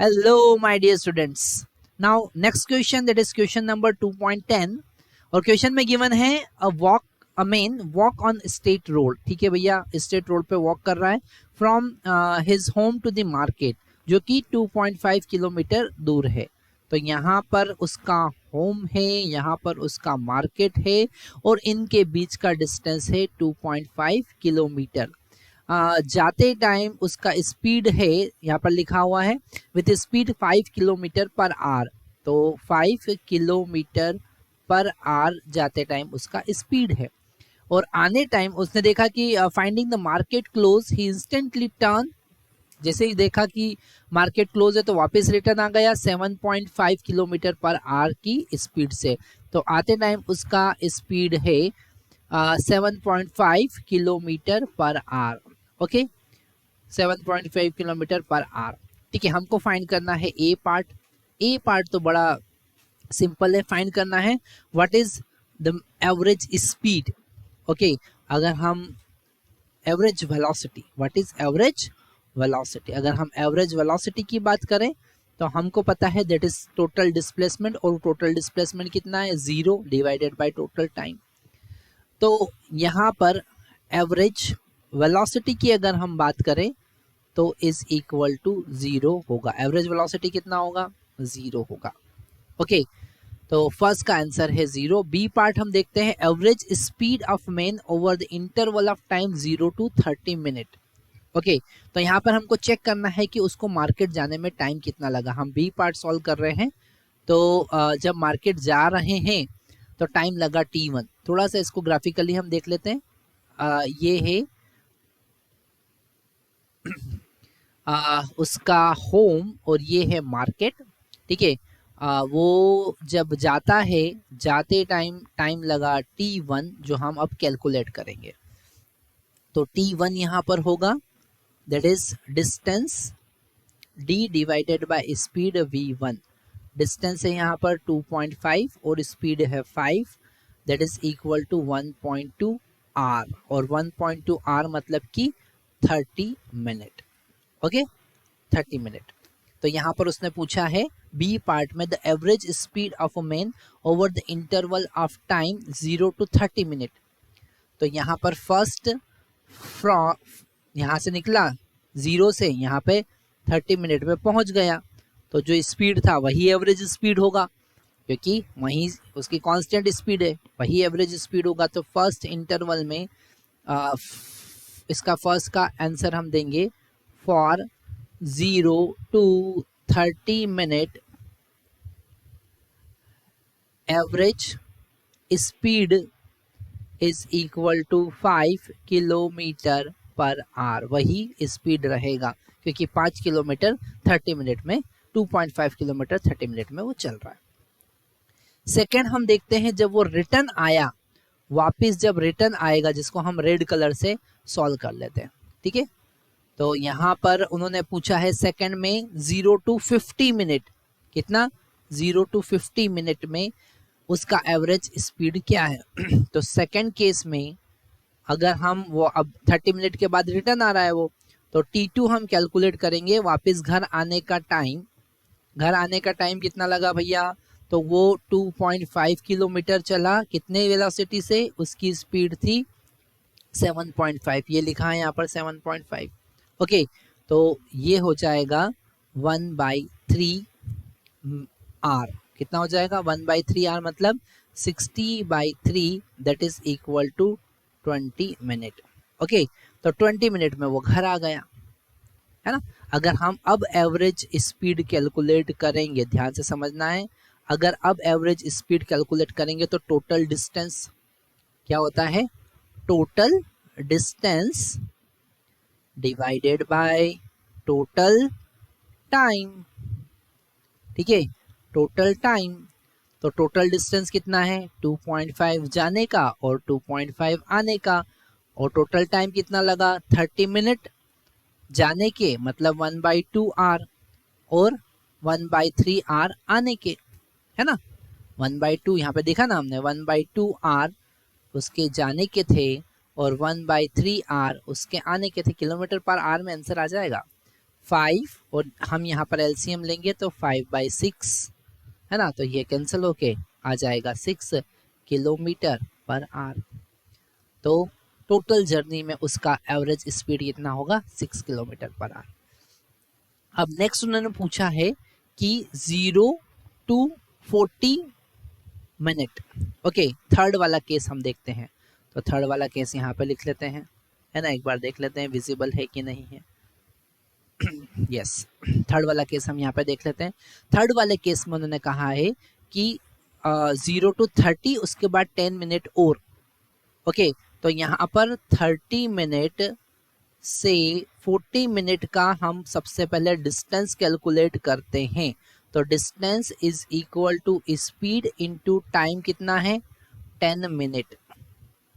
Hello, my dear students. Now, next question, that is question number 2.10. और question में given है a man walk on state road. ठीक है भैया, state road पे वॉक कर रहा है from his home to the market, जो कि 2.5 किलोमीटर दूर है. तो यहाँ पर उसका होम है, यहाँ पर उसका मार्केट है, और इनके बीच का डिस्टेंस है 2.5 किलोमीटर. जाते टाइम उसका स्पीड है, यहाँ पर लिखा हुआ है with speed 5 kilometre per our. तो 5 किलोमीटर पर आवर जाते टाइम उसका स्पीड है. और आने टाइम उसने देखा कि finding the market close he instantly turn. जैसे ही देखा कि मार्केट क्लोज है तो वापस रिटर्न आ गया 7.5 किलोमीटर पर आवर की स्पीड से. तो आते टाइम उसका स्पीड है 7.5 kilometre per our. Okay, 7.5 kilometre per our. ठीक है, हमको फाइंड करना है ए पार्ट. ए पार्ट तो बड़ा सिंपल है, फाइंड करना है what is the average speed. Okay, अगर हम average velocity, what is average velocity, अगर हम एवरेज वेलोसिटी की बात करें तो हमको पता है दैट इज टोटल डिस्प्लेसमेंट. और टोटल डिस्प्लेसमेंट कितना है, 0 डिवाइडेड बाय टोटल टाइम. तो यहाँ पर एवरेज वेलोसिटी की अगर हम बात करें तो इज इक्वल टू 0 होगा. एवरेज वेलोसिटी कितना होगा, 0 होगा. ओके, तो फर्स्ट का आंसर है 0. बी पार्ट हम देखते हैं average speed of man over the interval of time 0 to 30 minute. Okay, तो यहाँ पर हमको चेक करना है कि उसको मार्केट जाने में टाइम कितना लगा. हम बी पार्ट सॉल्व कर रहे हैं. तो जब मार्केट जा रहे हैं तो टाइम लगा t1. थोड़ा सा इसको ग्राफिकली हम देख लेते हैं. ये है उसका होम और ये है मार्केट. ठीक है, वो जब जाता है, जाते टाइम लगा t1, जो हम अब कैलकुलेट करेंगे. तो t1 यहाँ पर होगा, that is distance d divided by speed v1. Distance है यहाँ पर 2.5 और स्पीड है 5, that is equal to 1.2 r. और 1.2 r मतलब कि 30 मिनट. Okay, 30 minute. तो यहाँ पर उसने पूछा है बी पार्ट में the average speed of a man over the interval of time 0 to 30 minute. तो यहाँ पर फर्स्ट फ्रॉम यहाँ से निकला 0 से, यहाँ पे 30 मिनट में पहुँच गया. तो जो स्पीड था वही एवरेज स्पीड होगा, क्योंकि वहीं उसकी कांस्टेंट स्पीड है, वही एवरेज स्पीड होगा. तो फर्स्ट इंटरवल में इसका फर्स्ट का आंसर हम देंगे for 0 to 30 minute average speed is equal to 5 kilometre per hour. वही स्पीड रहेगा क्योंकि 5 किलोमीटर 30 मिनट में, 2.5 किलोमीटर 30 मिनट में वो चल रहा है. सेकेंड हम देखते हैं जब वो रिटर्न आया, वापस जब रिटर्न आएगा, जिसको हम रेड कलर से सॉल्व कर लेते हैं. ठीक है, तो यहाँ पर उन्होंने पूछा है सेकंड में 0 to 50 मिनट. कितना, 0 to 50 मिनट में उसका एवरेज स्पीड क्या है. तो सेकंड केस में अगर हम वो अब 30 मिनट के बाद रिटर्न आ रहा है वो, तो t2 हम कैलकुलेट करेंगे. वापस घर आने का टाइम, घर आने का टाइम कितना लगा भैया, तो वो 2.5 किलोमीटर चला. कितने वेलोसिटी से, उसकी स्पीड थी 7.5. ये लिखा है यहाँ पर 7.5. ओके, तो ये हो जाएगा 1/3 r. कितना हो जाएगा, 1/3 r मतलब 60/3, that is equal to 20 minute. Okay, तो 20 मिनट में वो घर आ गया, है ना. अगर हम अब एवरेज स्पीड कैलकुलेट करेंगे, ध्यान से समझना है, अगर अब एवरेज स्पीड कैलकुलेट करेंगे तो टोटल डिस्टेंस क्या होता है, total distance divided by total time. ठीक है, टोटल टाइम. तो टोटल डिस्टेंस कितना है, 2.5 जाने का और 2.5 आने का. और टोटल टाइम कितना लगा, 30 मिनट जाने के, मतलब 1/2 r, और 1/3 r आने के, है ना. 1/2 यहाँ पे देखा ना हमने, 1/2 r उसके जाने के थे और 1/3 r उसके आने के थे. किलोमीटर पर आर में आंसर आ जाएगा. 5 और हम यहाँ पर एलसीएम लेंगे तो 5/6 है ना, तो ये कैंसिल होके आ जाएगा 6 किलोमीटर पर आवर। तो टोटल जर्नी में उसका एवरेज स्पीड कितना होगा, 6 किलोमीटर पर आवर। अब नेक्स्ट उन्होंने पूछा है कि 0 to 40 मिनट। ओके, थर्ड वाला केस हम देखते हैं। तो थर्ड वाला केस यहाँ पे लिख लेते हैं, है ना, एक बार देख लेते हैं विजिबल है कि नहीं है। यस, थर्ड वाला केस हम यहाँ पे देख लेते हैं। थर्ड वाले केस में उन्होंने कहा है कि 0 to 30 उसके बाद 10 मिनट और। ओके, तो यहाँ पर 30 मिनट से 40 मिनट का हम सबसे पहले डिस्टेंस कैलकुलेट करते हैं। तो distance is equal to speed into time कितना है, 10 मिनट।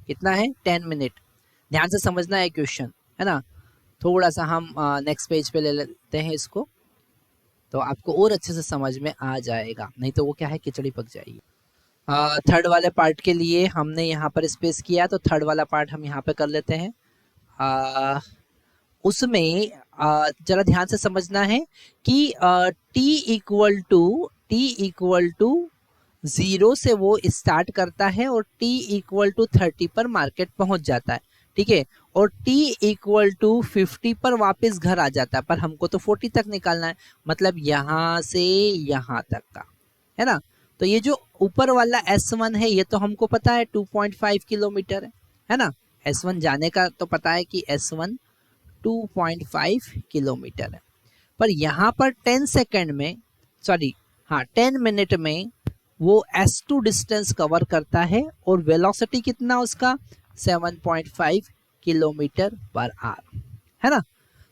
कितना है, 10 मिनट। ध्यान से समझना है क्वेश्चन, है ना। थोड़ा सा हम नेक्स्ट पेज पे ले लेते हैं इसको, तो आपको और अच्छे से समझ में आ जाएगा, नहीं तो वो क्या है, खिचड़ी पक जाएगी। थर्ड वाले पार्ट के लिए हमने यहाँ पर स्पेस किया, तो थर्ड वाला पार्ट हम यहाँ पे कर लेते हैं। उसमें जरा ध्यान से समझना है कि टी इक्वल टू 0 से वो स्टार्ट करता है और t इक्वल टू 30 पर मार्केट पहुंच जाता है, ठीक है, और t इक्वल टू 50 पर वापस घर आ जाता है। पर हमको तो 40 तक निकालना है, मतलब यहाँ से यहाँ तक का, है ना। तो ये जो ऊपर वाला S1 है ये तो हमको पता है 2.5 किलोमीटर है ना। S1 जाने का तो पता है कि S1 2.5 किलोमीटर है। पर यहाँ पर 10 मिनट में वो S2 डिस्टेंस कवर करता है और वेलोसिटी कितना उसका 7.5 किलोमीटर पर आवर, है ना।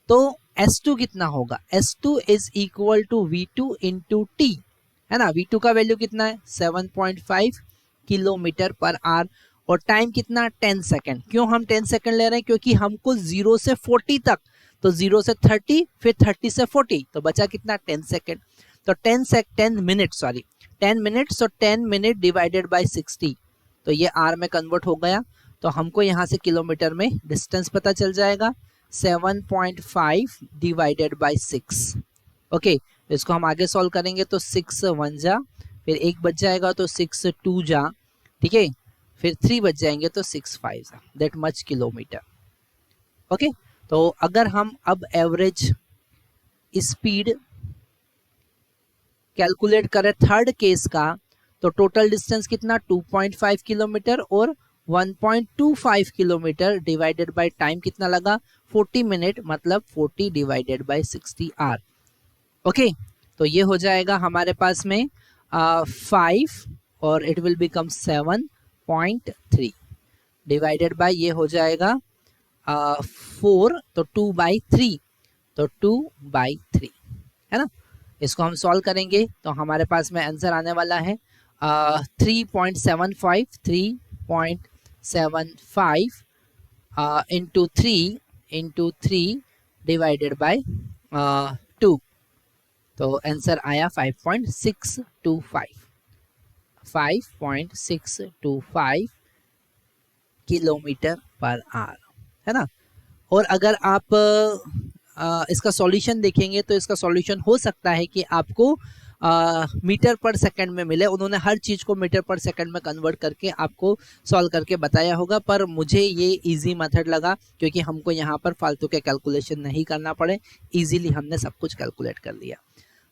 तो S2 कितना होगा, S2 is equal to V2 into T, है ना। V2 का वैल्यू कितना है 7.5 किलोमीटर पर आवर और टाइम कितना 10 सेकेंड। क्यों हम 10 सेकेंड ले रहे हैं, क्योंकि हमको 0 से 40 तक, तो 0 से 30 फिर 30 से 40, तो बचा कितना 10 सेकेंड। तो 10 minute, so 10 minute divided by 60, तो ये आर में कन्वर्ट हो गया। तो हमको यहाँ से किलोमीटर में डिस्टेंस पता चल जाएगा 7.5 डिवाइडेड बाय 6। ओके, इसको हम आगे सॉल्व करेंगे तो 6 1 जा, फिर 1 बच जाएगा तो 6 2 जा, ठीक है, फिर 3 बच जाएंगे तो 6 5 जा, दैट मच किलोमीटर। ओके, तो अगर हम अब एवरेज स्पीड कैलकुलेट करें थर्ड केस का, तो टोटल डिस्टेंस कितना 2.5 किलोमीटर और 1.25 किलोमीटर डिवाइडेड बाय टाइम कितना लगा 40 मिनट, मतलब 40 डिवाइडेड बाय 60 आवर। ओके, तो ये हो जाएगा हमारे पास में 5 और it will become 7.3 divided by ये हो जाएगा 4, तो 2/3, तो 2/3, है ना। इसको हम सॉल्व करेंगे तो हमारे पास में आंसर आने वाला है 3.75 इंटू 3 डिवाइडेड बाय 2, तो आंसर आया 5.625 किलोमीटर पर आवर, है ना। और अगर आप इसका सॉल्यूशन देखेंगे तो इसका सॉल्यूशन हो सकता है कि आपको मीटर पर सेकंड में मिले। उन्होंने हर चीज़ को मीटर पर सेकंड में कन्वर्ट करके आपको सॉल्व करके बताया होगा, पर मुझे ये इजी मेथड लगा क्योंकि हमको यहाँ पर फालतू के कैलकुलेशन नहीं करना पड़े, इजीली हमने सब कुछ कैलकुलेट कर लिया।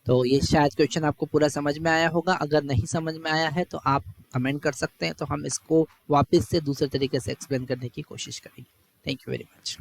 तो ये शायद क्वेश्चन आपको पूरा समझ में आया होगा। अगर नहीं समझ में आया है तो आप कमेंट कर सकते हैं, तो हम इसको वापस से दूसरे तरीके से एक्सप्लेन करने की कोशिश करेंगे। Thank you very much.